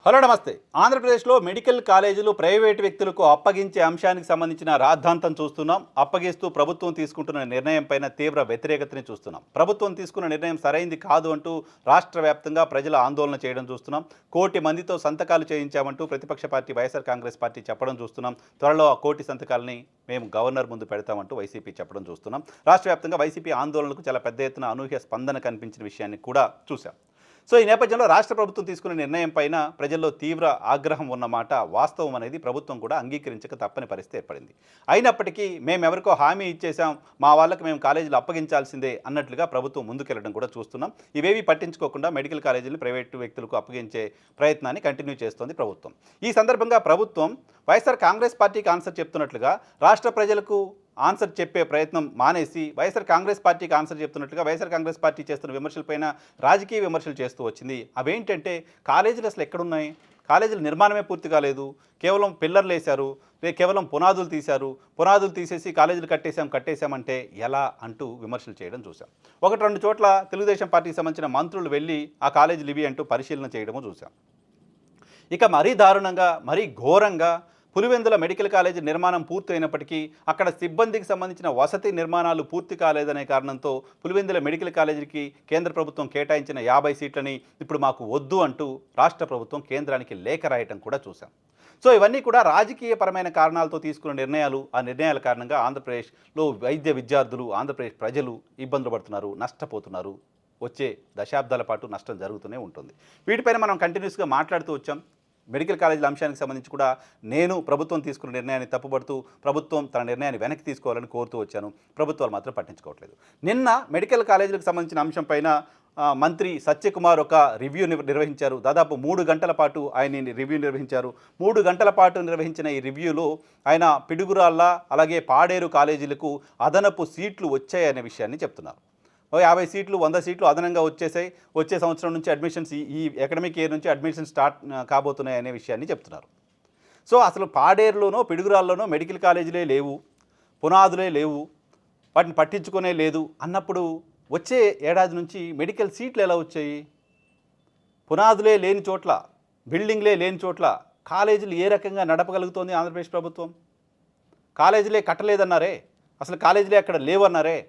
Hello నమస్తే. ఆంధ్రప్రదేశ్లో medical కాలేజీలు ప్రైవేటు వ్యక్తులకు అప్పగించే అంశానికి సంబంధించిన రాద్ధాంతం చూస్తున్నాం. అప్పగిస్తూ ప్రభుత్వం తీసుకుంటున్న నిర్ణయం పైన తీవ్ర వ్యతిరేకతని చూస్తున్నాం. ప్రభుత్వం తీసుకున్న నిర్ణయం సరైంది కాదు అంటూ రాష్ట్ర వ్యాప్తంగా ప్రజల ఆందోళన చేయడం చూస్తున్నాం. 1 కోటి మందితో సంతకాలు చేయించామంటూ ప్రతిపక్ష పార్టీ వైఎస్ఆర్ కాంగ్రెస్ పార్టీ చెప్పడం చూస్తున్నాం. త్వరలో ఆ 1 కోటి సంతకాలని మేము గవర్నర్ ముందు పెడతామంటూ వైసీపీ చెప్పడం చూస్తున్నాం. రాష్ట్ర వ్యాప్తంగా వైసీపీ ఆందోళనకు చాలా పెద్ద ఎత్తున అనూహ్య స్పందన కనిపించిన విషయాన్ని కూడా చూశాం. సో ఈ నేపథ్యంలో రాష్ట్ర ప్రభుత్వం తీసుకున్న నిర్ణయం పైన ప్రజల్లో తీవ్ర ఆగ్రహం ఉన్నమాట వాస్తవం అనేది ప్రభుత్వం కూడా అంగీకరించక తప్పని పరిస్థితి ఏర్పడింది. అయినప్పటికీ మేము ఎవరికో హామీ ఇచ్చేసాం, మా వాళ్ళకి మేము కాలేజీలు అప్పగించాల్సిందే అన్నట్లుగా ప్రభుత్వం ముందుకెళ్లడం కూడా చూస్తున్నాం. ఇవేవి పట్టించుకోకుండా మెడికల్ కాలేజీలు ప్రైవేటు వ్యక్తులకు అప్పగించే ప్రయత్నాన్ని కంటిన్యూ చేస్తోంది ప్రభుత్వం. ఈ సందర్భంగా ప్రభుత్వం వైఎస్ఆర్ కాంగ్రెస్ పార్టీకి ఆన్సర్ చెప్తున్నట్లుగా రాష్ట్ర ప్రజలకు ఆన్సర్ చెప్పే ప్రయత్నం మానేసి వైఎస్ఆర్ కాంగ్రెస్ పార్టీకి ఆన్సర్ చెప్తున్నట్లుగా వైఎస్ఆర్ కాంగ్రెస్ పార్టీ చేస్తున్న విమర్శలపైన రాజకీయ విమర్శలు చేస్తూ వచ్చింది. అవేంటంటే కాలేజీలు అసలు ఎక్కడున్నాయి, కాలేజీల నిర్మాణమే పూర్తి కాలేదు, కేవలం పిల్లర్లు వేశారు, కేవలం పునాదులు తీశారు, పునాదులు తీసేసి కాలేజీలు కట్టేశామంటే ఎలా అంటూ విమర్శలు చేయడం చూసాం. 1-2 చోట్ల తెలుగుదేశం పార్టీకి సంబంధించిన మంత్రులు వెళ్ళి ఆ కాలేజీలు ఇవి అంటూ పరిశీలన చేయడము చూసాం. ఇక మరీ దారుణంగా మరీ ఘోరంగా పులివెందుల మెడికల్ కాలేజీ నిర్మాణం పూర్తి అయినప్పటికీ అక్కడ సిబ్బందికి సంబంధించిన వసతి నిర్మాణాలు పూర్తి కాలేదనే కారణంతో పులివెందుల మెడికల్ కాలేజీకి కేంద్ర ప్రభుత్వం కేటాయించిన 50 సీట్లని ఇప్పుడు మాకు వద్దు అంటూ రాష్ట్ర ప్రభుత్వం కేంద్రానికి లేఖ రాయటం కూడా చూసాం. సో ఇవన్నీ కూడా రాజకీయపరమైన కారణాలతో తీసుకున్న నిర్ణయాలు. ఆ నిర్ణయాల కారణంగా ఆంధ్రప్రదేశ్లో వైద్య విద్యార్థులు, ఆంధ్రప్రదేశ్ ప్రజలు ఇబ్బందులు పడుతున్నారు, నష్టపోతున్నారు. వచ్చే దశాబ్దాల పాటు నష్టం జరుగుతూనే ఉంటుంది. వీటిపైన మనం కంటిన్యూస్గా మాట్లాడుతూ వచ్చాం. మెడికల్ కాలేజీల అంశానికి సంబంధించి కూడా నేను ప్రభుత్వం తీసుకున్న నిర్ణయాన్ని తప్పుపడుతూ ప్రభుత్వం తన నిర్ణయాన్ని వెనక్కి తీసుకోవాలని కోరుతూ వచ్చాను. ప్రభుత్వాలు మాత్రం పట్టించుకోవట్లేదు. నిన్న మెడికల్ కాలేజీలకు సంబంధించిన అంశం పైన మంత్రి సత్యకుమార్ ఒక రివ్యూ నిర్వహించారు. దాదాపు 3 గంటల పాటు ఆయన రివ్యూ నిర్వహించారు. 3 గంటల పాటు నిర్వహించిన ఈ రివ్యూలో ఆయన పిడుగురాళ్ళ అలాగే పాడేరు కాలేజీలకు అదనపు సీట్లు వచ్చాయనే విషయాన్ని చెప్తున్నారు. 50 సీట్లు 100 సీట్లు అదనంగా వచ్చేసాయి. వచ్చే సంవత్సరం నుంచి అడ్మిషన్స్ ఈ అకాడమిక్ ఇయర్ నుంచి అడ్మిషన్స్ స్టార్ట్ కాబోతున్నాయి అనే విషయాన్ని చెప్తున్నారు. సో అసలు పాడేరులోనో పిడుగురాల్లోనో మెడికల్ కాలేజీలే లేవు, పునాదులే లేవు, వాటిని పట్టించుకునే లేదు అన్నప్పుడు వచ్చే ఏడాది నుంచి మెడికల్ సీట్లు ఎలా వచ్చాయి? పునాదులే లేని చోట్ల, బిల్డింగ్లే లేని చోట్ల కాలేజీలు ఏ రకంగా నడపగలుగుతోంది ఆంధ్రప్రదేశ్ ప్రభుత్వం? కాలేజీలే కట్టలేదన్నారే, అసలు కాలేజీలే అక్కడ లేవన్నారే,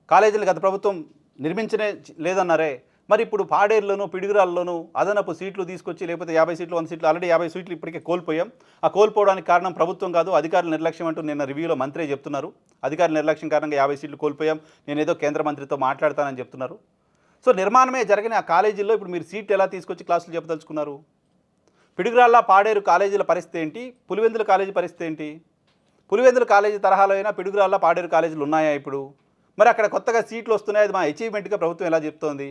కాలేజీలు గత ప్రభుత్వం నిర్మించనే లేదన్నారే. మరి ఇప్పుడు పాడేరులోనూ పిడుగురాల్లోనూ అదనపు సీట్లు తీసుకొచ్చి లేకపోతే 50 సీట్లు 100 సీట్లు ఆల్రెడీ 50 సీట్లు ఇప్పటికే కోల్పోయాం. ఆ కోల్పోవడానికి కారణం ప్రభుత్వం కాదు, అధికారుల నిర్లక్ష్యం అంటూ నిన్న రివ్యూలో మంత్రే చెప్తున్నారు. అధికారుల నిర్లక్ష్యం కారణంగా 50 సీట్లు కోల్పోయాం, నేనేదో కేంద్ర మంత్రితో మాట్లాడతానని చెప్తున్నారు. సో నిర్మాణమే జరిగిన ఆ కాలేజీల్లో ఇప్పుడు మీరు సీట్లు ఎలా తీసుకొచ్చి క్లాసులు చెప్పదలుచుకున్నారు? పిడుగురాళ్ళ పాడేరు కాలేజీల పరిస్థితి ఏంటి? పులివెందుల కాలేజీ పరిస్థితి ఏంటి? పులివెందుల కాలేజీ తరహాలో అయినా పిడుగురాళ్ళ పాడేరు కాలేజీలు ఉన్నాయా ఇప్పుడు? మరి అక్కడ కొత్తగా సీట్లు వస్తున్నాయి, అది మా అచీవ్మెంట్గా ప్రభుత్వం ఎలా చెప్తోంది?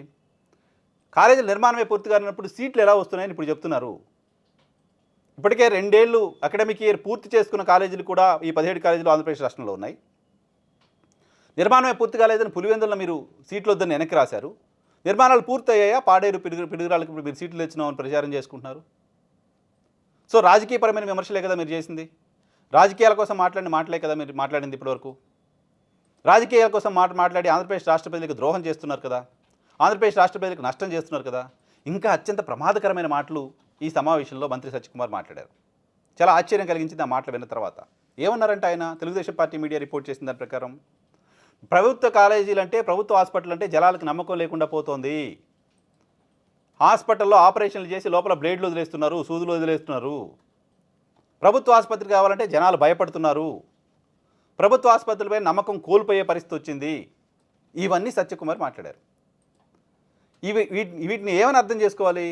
కాలేజీల నిర్మాణమే పూర్తి కానప్పుడు సీట్లు ఎలా వస్తున్నాయని ఇప్పుడు చెప్తున్నారు. ఇప్పటికే 2 ఏళ్ళు అకాడమిక్ ఇయర్ పూర్తి చేసుకున్న కాలేజీలు కూడా ఈ 17 కాలేజీలు ఆంధ్రప్రదేశ్ రాష్ట్రంలో ఉన్నాయి. నిర్మాణమే పూర్తి కాలేదని పులివెందుల్లో మీరు సీట్లు వద్దని వెనక్కి రాశారు. నిర్మాణాలు పూర్తయ్యాయా? పాడేరు పిడుగురాళ్ళకి ఇప్పుడు మీరు సీట్లు తెచ్చినామని ప్రచారం చేసుకుంటున్నారు. సో రాజకీయపరమైన విమర్శలే కదా మీరు చేసింది, రాజకీయాల కోసం మాట్లాడిన మాటలే కదా మీరు మాట్లాడింది ఇప్పటివరకు. రాజకీయాల కోసం మాట్లాడి ఆంధ్రప్రదేశ్ రాష్ట్ర ప్రజలకు ద్రోహం చేస్తున్నారు కదా, ఆంధ్రప్రదేశ్ రాష్ట్ర ప్రజలకు నష్టం చేస్తున్నారు కదా. ఇంకా అత్యంత ప్రమాదకరమైన మాటలు ఈ సమావేశంలో మంత్రి సత్యకుమార్ మాట్లాడారు. చాలా ఆశ్చర్యం కలిగించింది ఆ మాటలు విన్న తర్వాత. ఏమన్నారంటే ఆయన తెలుగుదేశం పార్టీ మీడియా రిపోర్ట్ చేసిన దాని ప్రకారం ప్రభుత్వ కాలేజీలు అంటే, ప్రభుత్వ హాస్పిటల్ అంటే జనాలకు నమ్మకం లేకుండా పోతోంది. హాస్పిటల్లో ఆపరేషన్లు చేసి లోపల బ్లేడ్లు వదిలేస్తున్నారు, సూదులు వదిలేస్తున్నారు. ప్రభుత్వ ఆసుపత్రి కావాలంటే జనాలు భయపడుతున్నారు. ప్రభుత్వ ఆసుపత్రులపై నమ్మకం కోల్పోయే పరిస్థితి వచ్చింది. ఇవన్నీ సత్యకుమార్ మాట్లాడారు. వీటిని ఏమని అర్థం చేసుకోవాలి?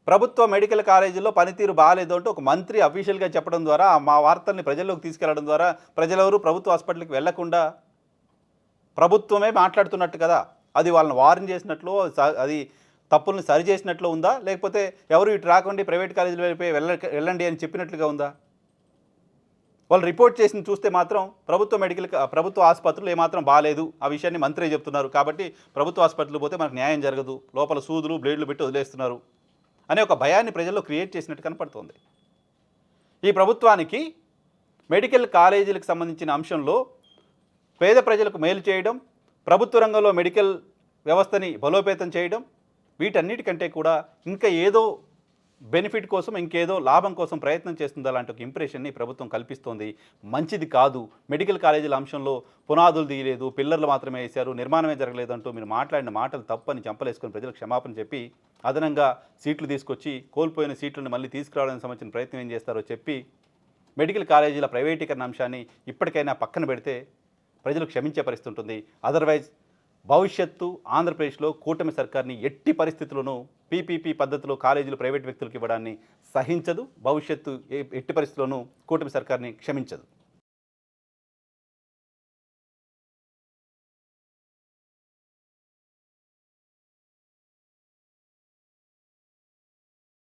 ప్రభుత్వ మెడికల్ కాలేజీల్లో పనితీరు బాగాలేదు అంటూ ఒక మంత్రి అఫీషియల్గా చెప్పడం ద్వారా, మా వార్తల్ని ప్రజల్లోకి తీసుకెళ్లడం ద్వారా ప్రజలెవరూ ప్రభుత్వ హాస్పిటల్కి వెళ్లకుండా ప్రభుత్వమే మాట్లాడుతున్నట్టు కదా. అది వాళ్ళని వార్న్ చేసినట్లు, అది తప్పుల్ని సరి చేసినట్లు ఉందా? లేకపోతే ఎవరు ఇటు రాకండి ప్రైవేట్ కాలేజీల వైపు వెళ్ళండి అని చెప్పినట్లుగా ఉందా? వాళ్ళు రిపోర్ట్ చేసి చూస్తే మాత్రం ప్రభుత్వ ఆసుపత్రులు ఏమాత్రం బాగాలేదు, ఆ విషయాన్ని మంత్రే చెప్తున్నారు. కాబట్టి ప్రభుత్వ ఆసుపత్రులు పోతే మనకు న్యాయం జరగదు, లోపల సూదులు బ్లేడ్లు పెట్టి వదిలేస్తున్నారు అనే ఒక భయాన్ని ప్రజల్లో క్రియేట్ చేసినట్టు కనపడుతోంది. ఈ ప్రభుత్వానికి మెడికల్ కాలేజీలకు సంబంధించిన అంశంలో పేద ప్రజలకు మేలు చేయడం, ప్రభుత్వ రంగంలో మెడికల్ వ్యవస్థని బలోపేతం చేయడం, వీటన్నిటికంటే కూడా ఇంకా ఏదో బెనిఫిట్ కోసం ఇంకేదో లాభం కోసం ప్రయత్నం చేస్తుంది అలాంటి ఒక ఇంప్రెషన్ని ప్రభుత్వం కల్పిస్తోంది. మంచిది కాదు. మెడికల్ కాలేజీల అంశంలో పునాదులు తీయలేదు, పిల్లర్లు మాత్రమే వేశారు, నిర్మాణమే జరగలేదు అంటూ మీరు మాట్లాడిన మాటలు తప్పని చెంపలేసుకొని ప్రజలకు క్షమాపణ చెప్పి అదనంగా సీట్లు తీసుకొచ్చి కోల్పోయిన సీట్లను మళ్ళీ తీసుకురావడానికి సంబంధించిన ప్రయత్నం ఏం చేస్తారో చెప్పి మెడికల్ కాలేజీల ప్రైవేటీకరణ అంశాన్ని ఇప్పటికైనా పక్కన పెడితే ప్రజలు క్షమించే పరిస్థితి ఉంటుంది. అదర్వైజ్ భవిష్యత్తు ఆంధ్రప్రదేశ్లో కూటమి సర్కార్ని ఎట్టి పరిస్థితుల్లోనూ పీపీపీ పద్ధతిలో కాలేజీలు ప్రైవేట్ వ్యక్తులకు ఇవ్వడాన్ని సహించదు. భవిష్యత్తు ఎట్టి పరిస్థితుల్లోనూ కూటమి సర్కార్ని క్షమించదు.